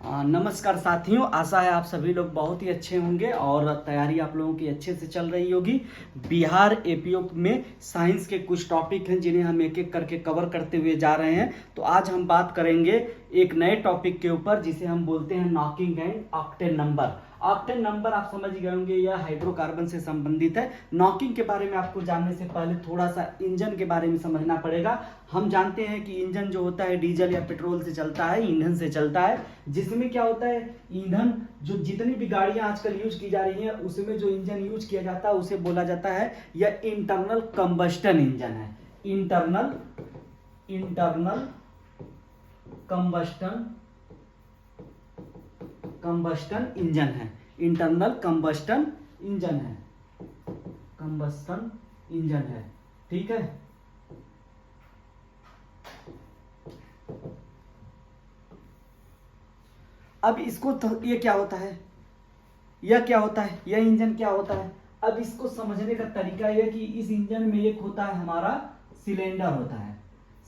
नमस्कार साथियों, आशा है आप सभी लोग बहुत ही अच्छे होंगे और तैयारी आप लोगों की अच्छे से चल रही होगी। बिहार एपीओ में साइंस के कुछ टॉपिक हैं जिन्हें हम एक एक करके कवर करते हुए जा रहे हैं। तो आज हम बात करेंगे एक नए टॉपिक के ऊपर जिसे हम बोलते हैं knocking and octane number. Octane number आप समझ गए होंगे, यह हाइड्रोकार्बन से संबंधित है। नॉकिंग के बारे में आपको जानने से पहले थोड़ा सा इंजन के बारे में समझना पड़ेगा। हम जानते हैं कि इंजन जो होता है डीजल या पेट्रोल से चलता है, ईंधन से चलता है, जिसमें क्या होता है ईंधन जो जितनी भी गाड़ियां आजकल यूज की जा रही हैं उसमें जो इंजन यूज किया जाता है उसे बोला जाता है यह इंटरनल कंबस्टन इंजन है। इंटरनल कंबस्टन इंजन है। इंटरनल कंबस्टन इंजन है। ठीक है। अब इसको ये क्या होता है, यह इंजन क्या होता है। अब इसको समझने का तरीका यह कि इस इंजन में एक होता है हमारा सिलेंडर होता है।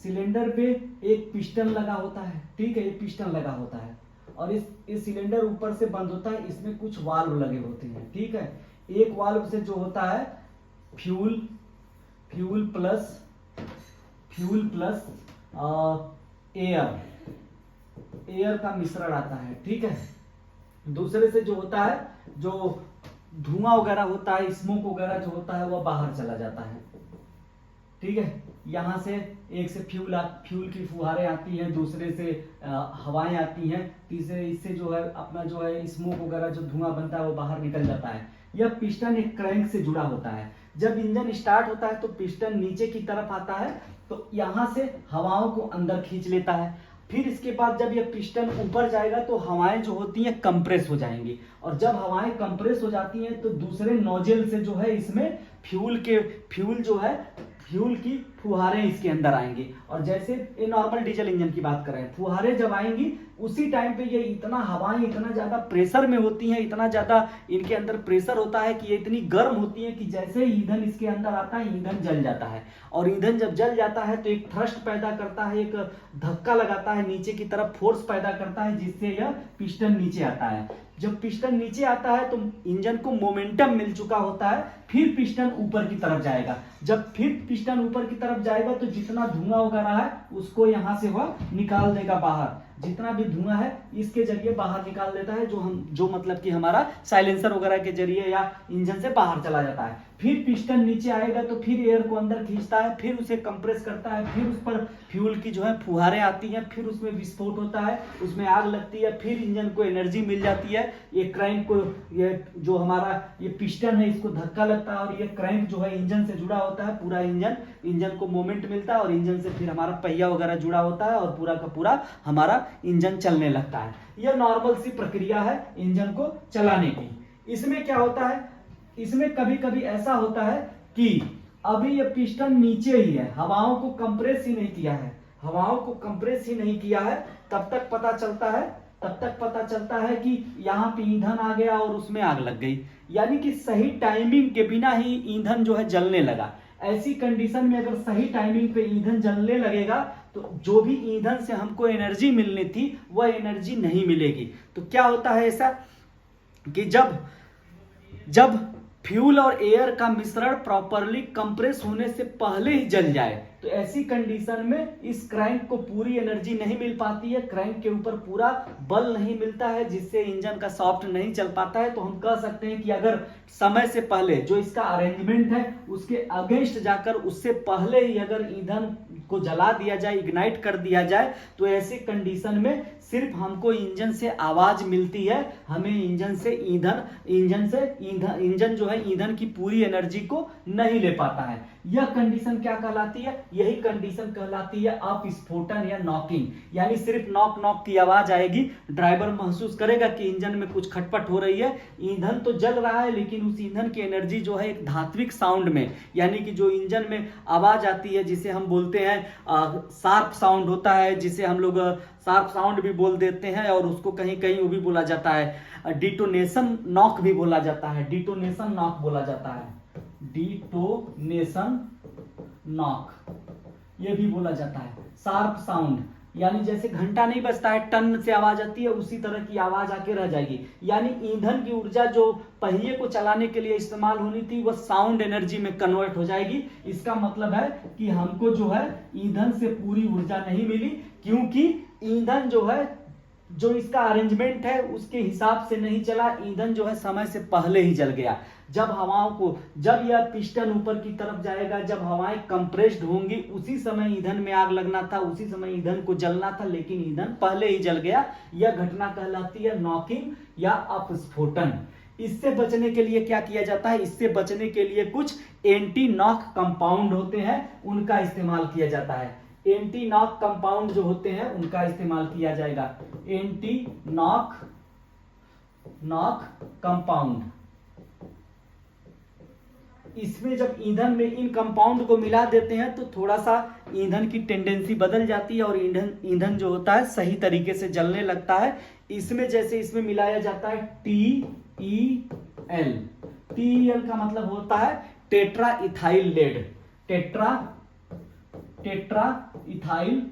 सिलेंडर पे एक पिस्टन लगा होता है। ठीक है, ये पिस्टन लगा होता है और इस सिलेंडर ऊपर से बंद होता है। इसमें कुछ वाल्व लगे होते हैं। ठीक है, एक वाल्व से जो होता है फ्यूल प्लस एयर का मिश्रण आता है। ठीक है, दूसरे से जो होता है, जो धुआं वगैरह होता है, स्मोक वगैरह जो होता है वह बाहर चला जाता है। ठीक है, यहां से एक से फ्यूल की फुहारें आती हैं, दूसरे से हवाएं आती हैं, तीसरे इससे जो है अपना जो है स्मोक वगैरह जो धुआं बनता है वो बाहर निकल जाता है। यह पिस्टन एक क्रैंक से जुड़ा होता है। जब इंजन स्टार्ट होता है तो पिस्टन नीचे की तरफ आता है, तो यहां से हवाओं को अंदर खींच लेता है। फिर इसके बाद जब यह पिस्टन ऊपर जाएगा तो हवाएं जो होती हैं कंप्रेस हो जाएंगी, और जब हवाएं कंप्रेस हो जाती हैं तो दूसरे नोजल से जो है इसमें फ्यूल की फुहारें इसके अंदर आएंगी। और जैसे ये नॉर्मल डीजल इंजन की बात कर रहे हैं, फुहारें जब आएंगी उसी टाइम पे ये हवाएं इतना ज्यादा प्रेशर में होती हैं, इतना ज्यादा इनके अंदर प्रेशर होता है कि ये इतनी गर्म होती है कि जैसे ही ईंधन इसके अंदर आता है ईंधन जल जाता है। और ईंधन जब जल जाता है तो एक थ्रस्ट पैदा करता है, एक धक्का लगाता है, नीचे की तरफ फोर्स पैदा करता है, जिससे यह पिस्टन नीचे आता है। जब पिस्टन नीचे आता है तो इंजन को मोमेंटम मिल चुका होता है, फिर पिस्टन ऊपर की तरफ जाएगा। जब फिर पिस्टन ऊपर की तरफ जाएगा तो जितना धुआं वगैरह है उसको यहां से वह निकाल देगा बाहर। जितना भी धुआं है इसके जरिए बाहर निकाल देता है, जो मतलब कि हमारा साइलेंसर वगैरह के जरिए या इंजन से बाहर चला जाता है। फिर पिस्टन नीचे आएगा तो फिर एयर को अंदर खींचता है, फिर उसे कंप्रेस करता है, फिर उस पर फ्यूल की जो है फुहारें आती हैं, फिर उसमें विस्फोट होता है, उसमें आग लगती है, फिर इंजन को एनर्जी मिल जाती है। ये क्रैंक को, ये जो हमारा ये पिस्टन है इसको धक्का लगता है और ये क्रैंक जो है इंजन से जुड़ा होता है। पूरा इंजन को मोमेंट मिलता है और इंजन से फिर हमारा पहिया वगैरह जुड़ा होता है और पूरा का पूरा हमारा इंजन चलने लगता है। यह नॉर्मल सी प्रक्रिया है इंजन को चलाने की। इसमें क्या होता है, इसमें कभी कभी ऐसा होता है कि अभी ये पिस्टन नीचे ही है, हवाओं को कंप्रेस ही नहीं किया है, तब तक पता चलता है कि यहाँ पे ईंधन आ गया और उसमें आग लग गई। यानी कि सही टाइमिंग के बिना ही ईंधन जो है जलने लगा। ऐसी कंडीशन में अगर सही टाइमिंग पे ईंधन जलने लगेगा तो जो भी ईंधन से हमको एनर्जी मिलनी थी वह एनर्जी नहीं मिलेगी। तो क्या होता है ऐसा कि जब फ्यूल और एयर का मिश्रण प्रॉपरली कंप्रेस होने से पहले ही जल जाए तो ऐसी कंडीशन में इस क्रैंक को पूरी एनर्जी नहीं मिल पाती है, क्रैंक के ऊपर पूरा बल नहीं मिलता है, जिससे इंजन का सॉफ्ट नहीं चल पाता है। तो हम कह सकते हैं कि अगर समय से पहले जो इसका अरेंजमेंट है उसके अगेंस्ट जाकर उससे पहले ही अगर ईंधन को जला दिया जाए, इग्नाइट कर दिया जाए, तो ऐसी कंडीशन में सिर्फ हमको इंजन से आवाज मिलती है, हमें इंजन जो है ईंधन की पूरी एनर्जी को नहीं ले पाता है। यह कंडीशन क्या कहलाती है, यही कंडीशन कहलाती है अपस्फोटन या नॉकिंग। यानी सिर्फ नॉक नॉक की आवाज आएगी, ड्राइवर महसूस करेगा कि इंजन में कुछ खटपट हो रही है, ईंधन तो जल रहा है लेकिन उस ईंधन की एनर्जी जो है एक धात्विक साउंड में, यानी कि जो इंजन में आवाज आती है जिसे हम बोलते हैं शार्प साउंड होता है, जिसे हम लोग शार्प साउंड भी बोल देते हैं, और उसको कहीं कहीं वो भी बोला जाता है डिटोनेशन नॉक भी बोला जाता है, डिटोनेशन नॉक बोला जाता है, डिटोनेशन नॉक ये भी बोला जाता है। शार्प साउंड यानी जैसे घंटा नहीं बजता है, टन से आवाज आती है, उसी तरह की आवाज आके रह जाएगी। यानी ईंधन की ऊर्जा जो पहिए को चलाने के लिए इस्तेमाल होनी थी वह साउंड एनर्जी में कन्वर्ट हो जाएगी। इसका मतलब है कि हमको जो है ईंधन से पूरी ऊर्जा नहीं मिली, क्योंकि ईंधन जो है, जो इसका अरेंजमेंट है उसके हिसाब से नहीं चला। ईंधन जो है समय से पहले ही जल गया। जब हवाओं को, जब यह पिस्टन ऊपर की तरफ जाएगा, जब हवाएं कंप्रेस्ड होंगी, उसी समय ईंधन में आग लगना था, उसी समय ईंधन को जलना था, लेकिन ईंधन पहले ही जल गया। यह घटना कहलाती है नॉकिंग या अपस्फोटन। इससे बचने के लिए क्या किया जाता है? इससे बचने के लिए कुछ एंटी नॉक कंपाउंड होते हैं, उनका इस्तेमाल किया जाता है। एंटी नॉक कंपाउंड जो होते हैं उनका इस्तेमाल किया जाएगा। एंटी नॉक कंपाउंड, इसमें जब ईंधन में इन कंपाउंड को मिला देते हैं तो थोड़ा सा ईंधन की टेंडेंसी बदल जाती है और ईंधन जो होता है सही तरीके से जलने लगता है। इसमें जैसे इसमें मिलाया जाता है TEL। TEL का मतलब होता है tetra ethyl lead. Tetra ethyl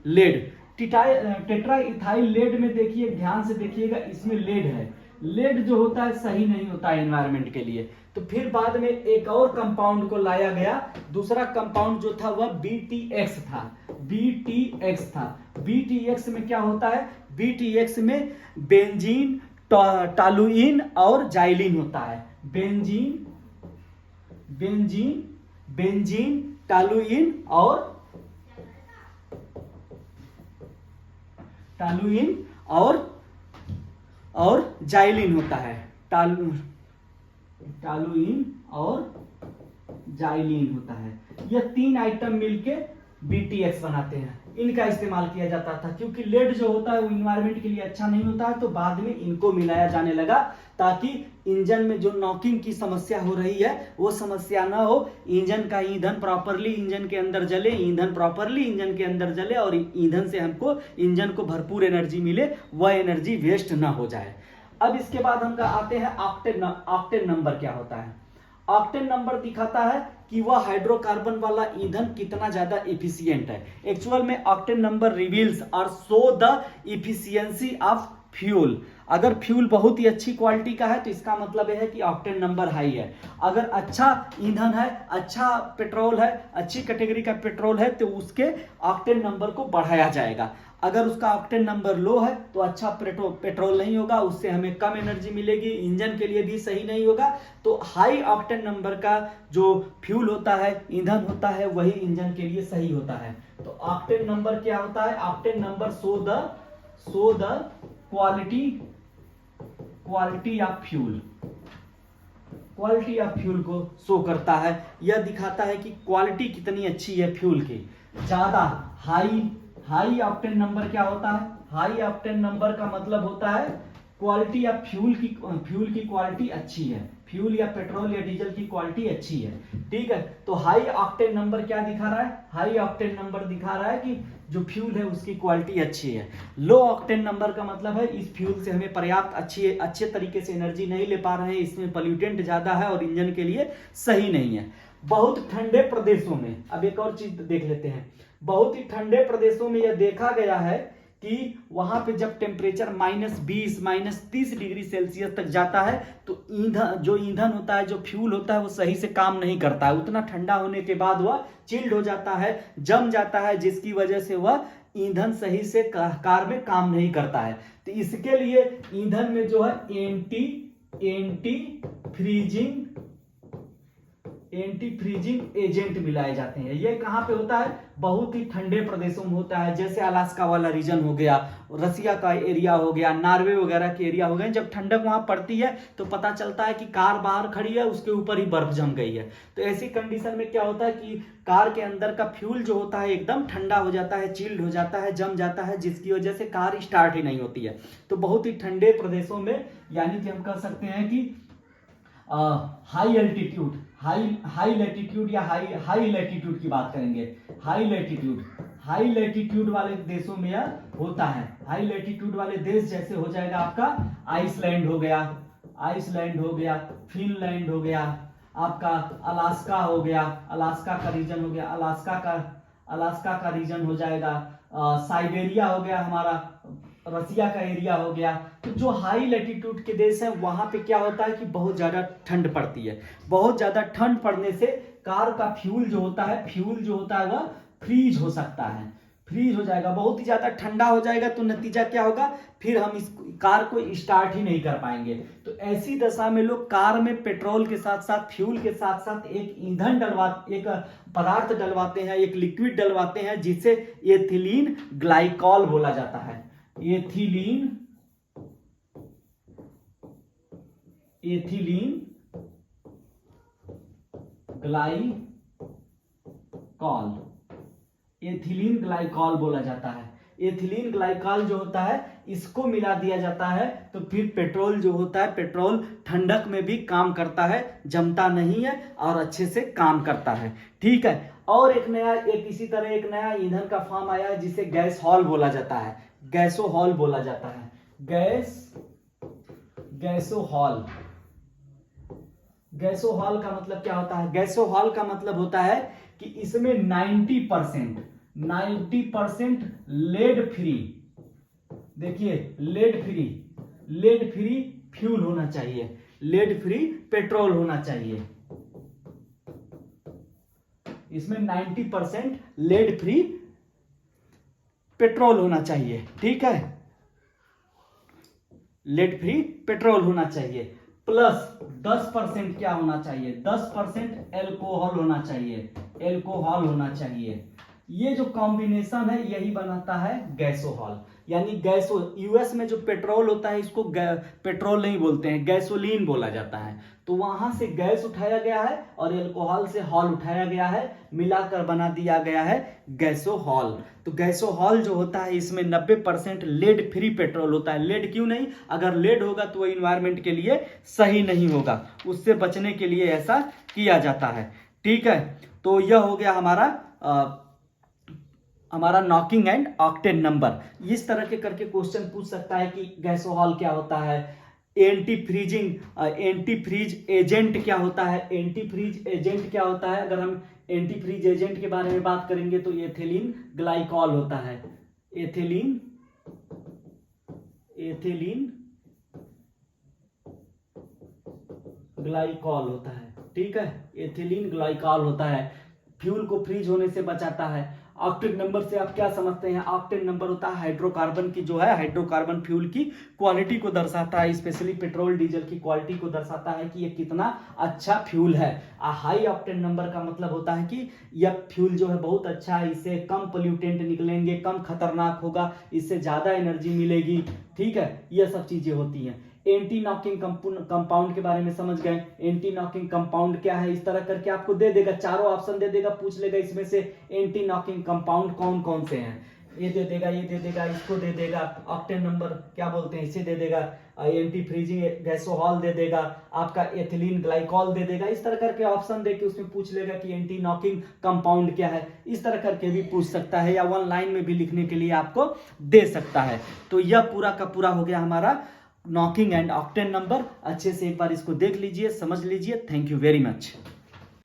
lead. Tetra ethyl lead में देखिए, ध्यान से देखिएगा, इसमें लेड है। लेड जो होता है सही नहीं होता है एनवायरनमेंट के लिए। तो फिर बाद में एक और कंपाउंड को लाया गया। दूसरा कंपाउंड जो था वह BTX था। BTX में क्या होता है? BTX में बेंजीन, टॉलुइन और जाइलिन होता है। बेंजीन, टॉलुइन और जाइलिन होता है। टॉलुइन और जाइलिन होता है। यह तीन आइटम मिलके BTX बनाते हैं। इनका इस्तेमाल किया जाता था क्योंकि लेड जो होता है वो इन्वायरमेंट के लिए अच्छा नहीं होता है, तो बाद में इनको मिलाया जाने लगा ताकि इंजन में जो नॉकिंग की समस्या हो रही है वो समस्या ना हो। इंजन का ईंधन प्रॉपरली इंजन के अंदर जले, और ईंधन से हमको इंजन को भरपूर एनर्जी मिले, वह एनर्जी वेस्ट ना हो जाए। अब इसके बाद हम आते हैं ऑक्टेन नंबर क्या होता है। ऑक्टेन नंबर दिखाता है कि वह हाइड्रोकार्बन वाला ईंधन कितना ज्यादा इफिशियंट है। एक्चुअल में ऑक्टेन नंबर रिवील्स और show the efficiency of fuel. अगर फ्यूल बहुत ही अच्छी क्वालिटी का है तो इसका मतलब यह है कि ऑक्टेन नंबर हाई है। अगर अच्छा ईंधन है, अच्छा पेट्रोल है, अच्छी कैटेगरी का पेट्रोल है तो उसके ऑक्टेन नंबर को बढ़ाया जाएगा। अगर उसका ऑक्टेन नंबर लो है तो अच्छा पेट्रोल नहीं होगा, उससे हमें कम एनर्जी मिलेगी, इंजन के लिए भी सही नहीं होगा। तो हाई ऑक्टेन नंबर का जो फ्यूल होता है, ईंधन होता है, वही इंजन के लिए सही होता है। तो ऑक्टेन नंबर क्या होता है? Octane number show the quality of fuel. Quality of fuel को शो करता है। यह दिखाता है कि क्वालिटी कितनी अच्छी है फ्यूल की। ज्यादा हाई ऑक्टेन नंबर क्या होता है? हाई ऑक्टेन नंबर का मतलब होता है क्वालिटी ऑफ फ्यूल की क्वालिटी अच्छी है। फ्यूल या पेट्रोल या डीजल की क्वालिटी अच्छी है, ठीक है। तो हाई ऑक्टेन नंबर क्या दिखा रहा है? हाई ऑक्टेन नंबर दिखा रहा है कि जो फ्यूल है उसकी क्वालिटी अच्छी है। लो ऑक्टेन नंबर का मतलब है इस फ्यूल से हमें पर्याप्त अच्छे तरीके से एनर्जी नहीं ले पा रहे हैं, इसमें पॉल्यूटेंट ज्यादा है और इंजन के लिए सही नहीं है। बहुत ठंडे प्रदेशों में, अब एक और चीज देख लेते हैं। बहुत ही ठंडे प्रदेशों में यह देखा गया है कि वहां पे जब टेम्परेचर -20 -30 डिग्री सेल्सियस तक जाता है तो ईंधन होता है, जो फ्यूल होता है, वो सही से काम नहीं करता है। उतना ठंडा होने के बाद वह चिल्ड हो जाता है, जम जाता है, जिसकी वजह से वह ईंधन सही से कार में काम नहीं करता है। तो इसके लिए ईंधन में जो है एंटी फ्रीजिंग एजेंट मिलाए जाते हैं। ये कहां पे होता है? बहुत ही ठंडे प्रदेशों में होता है, जैसे अलास्का वाला रीजन हो गया, रसिया का एरिया हो गया, नॉर्वे वगैरह के एरिया हो गए। जब ठंडक वहां पड़ती है तो पता चलता है कि कार बाहर खड़ी है, उसके ऊपर ही बर्फ जम गई है। तो ऐसी कंडीशन में क्या होता है कि कार के अंदर का फ्यूल जो होता है एकदम ठंडा हो जाता है, चिल्ड हो जाता है, जम जाता है, जिसकी वजह से कार स्टार्ट ही नहीं होती है। तो बहुत ही ठंडे प्रदेशों में, यानी कि हम कह सकते हैं कि हाई एल्टीट्यूड, हाई लैटिट्यूड या हाई लैटिट्यूड की बात करेंगे। हाई लैटिट्यूड वाले देशों में यह होता है। हाई लैटिट्यूड वाले देश जैसे हो जाएगा आपका आइसलैंड हो गया, फिनलैंड हो गया, आपका अलास्का हो गया, अलास्का का रीजन हो गया, अलास्का का रीजन हो जाएगा, साइबेरिया हो गया हमारा, रसिया का एरिया हो गया। तो जो हाई लैटिट्यूड के देश हैं वहां पे क्या होता है कि बहुत ज्यादा ठंड पड़ती है। बहुत ज्यादा ठंड पड़ने से कार का फ्यूल जो होता है वह फ्रीज हो सकता है, फ्रीज हो जाएगा, बहुत ही ज्यादा ठंडा हो जाएगा। तो नतीजा क्या होगा, फिर हम इस कार को स्टार्ट ही नहीं कर पाएंगे। तो ऐसी दशा में लोग कार में पेट्रोल के साथ साथ, फ्यूल के साथ साथ एक ईंधन एक पदार्थ डलवाते हैं, एक लिक्विड डलवाते हैं, जिसे एथिलीन ग्लाइकॉल बोला जाता है। एथिलीन ग्लाइकॉल बोला जाता है। एथिलीन ग्लाइकॉल जो होता है इसको मिला दिया जाता है, तो फिर पेट्रोल जो होता है, पेट्रोल ठंडक में भी काम करता है, जमता नहीं है और अच्छे से काम करता है। ठीक है। और इसी तरह एक नया ईंधन का फॉर्म आया है जिसे गैस हॉल बोला जाता है, गैसोहॉल बोला जाता है। गैसोहॉल का मतलब क्या होता है? गैसोहॉल का मतलब होता है कि इसमें 90% लेड फ्री, देखिए लेड फ्री फ्यूल होना चाहिए, लेड फ्री पेट्रोल होना चाहिए। इसमें 90% लेड फ्री पेट्रोल होना चाहिए। ठीक है, लेड फ्री पेट्रोल होना चाहिए। प्लस 10% क्या होना चाहिए? 10% एल्कोहल होना चाहिए। ये जो कॉम्बिनेशन है यही बनाता है गैसोहॉल। यानी यूएस में जो पेट्रोल होता है इसको पेट्रोल नहीं बोलते हैं, गैसोलीन बोला जाता है। तो वहां से गैस उठाया गया है और एल्कोहल से हॉल उठाया गया है, मिलाकर बना दिया गया है गैसोहॉल। तो गैसोहॉल जो होता है इसमें 90% लेड फ्री पेट्रोल होता है। लेड क्यों नहीं? अगर लेड होगा तो वो इन्वायरमेंट के लिए सही नहीं होगा, उससे बचने के लिए ऐसा किया जाता है। ठीक है, तो यह हो गया हमारा नॉकिंग एंड ऑक्टेन नंबर। इस तरह के करके क्वेश्चन पूछ सकता है कि गैसोहॉल क्या होता है, एंटी फ्रीज एजेंट क्या होता है, अगर हम एंटी फ्रीज एजेंट के बारे में बात करेंगे तो एथिलीन ग्लाइकॉल होता है, एथिलीन ग्लाइकॉल होता है। ठीक है, एथिलीन ग्लाइकॉल होता है, फ्यूल को फ्रीज होने से बचाता है। ऑक्टेन नंबर से आप क्या समझते हैं? ऑक्टेन नंबर होता है हाइड्रोकार्बन की, जो है हाइड्रोकार्बन फ्यूल की क्वालिटी को दर्शाता है, स्पेशली पेट्रोल डीजल की क्वालिटी को दर्शाता है कि ये कितना अच्छा फ्यूल है। हाई ऑक्टेन नंबर का मतलब होता है कि यह फ्यूल जो है बहुत अच्छा है, इससे कम पोल्यूटेंट निकलेंगे, कम खतरनाक होगा, इससे ज्यादा एनर्जी मिलेगी। ठीक है, यह सब चीजें होती हैं। एंटी नॉकिंग कंपाउंड के बारे में समझ गए। एंटी नॉकिंग कंपाउंड क्या है? इस तरह करके आपको दे देगा, चारों ऑप्शन दे देगा, पूछ लेगा इसमें से एंटी नॉकिंग कंपाउंड कौन कौन से हैं। ये दे देगा, इसको दे देगा, ऑक्टेन नंबर क्या बोलते हैं इसे दे देगा, एंटी फ्रीजिंग गैसोहॉल दे देगा, आपका एथिलीन ग्लाइकॉल दे देगा। इस तरह करके ऑप्शन देके उसमें पूछ लेगा कि एंटी नॉकिंग कंपाउंड क्या है। इस तरह करके भी पूछ सकता है, या वन लाइन में भी लिखने के लिए आपको दे सकता है। तो यह पूरा का पूरा हो गया हमारा नॉकिंग एंड ऑक्टेन नंबर। अच्छे से एक बार इसको देख लीजिए, समझ लीजिए। Thank you very much.